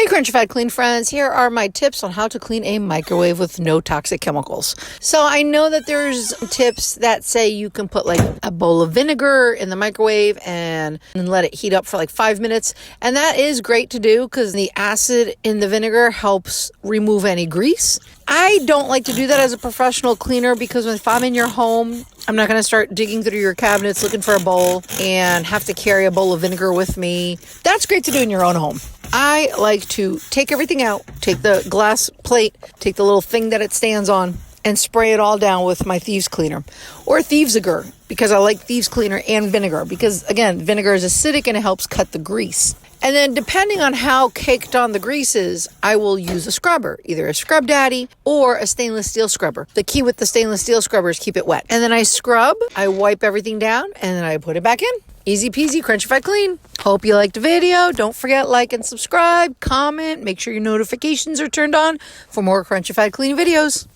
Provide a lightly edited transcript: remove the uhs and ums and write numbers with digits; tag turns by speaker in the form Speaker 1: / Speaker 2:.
Speaker 1: Hey Crunchified Clean friends, here are my tips on how to clean a microwave with no toxic chemicals. So I know that there's tips that say you can put like a bowl of vinegar in the microwave and let it heat up for like 5 minutes. And that is great to do because the acid in the vinegar helps remove any grease. I don't like to do that as a professional cleaner because if I'm in your home, I'm not going to start digging through your cabinets looking for a bowl and have to carry a bowl of vinegar with me. That's great to do in your own home. I like to take everything out, take the glass plate, take the little thing that it stands on, and spray it all down with my thieves cleaner or thieves-agar because I like thieves cleaner and vinegar because, again, vinegar is acidic and it helps cut the grease. And then depending on how caked on the grease is, I will use a scrubber, either a Scrub Daddy or a stainless steel scrubber. The key with the stainless steel scrubber is keep it wet. And then I scrub, I wipe everything down, and then I put it back in. Easy peasy, Crunchified Clean. Hope you liked the video. Don't forget, like and subscribe, comment, make sure your notifications are turned on for more Crunchified Clean videos.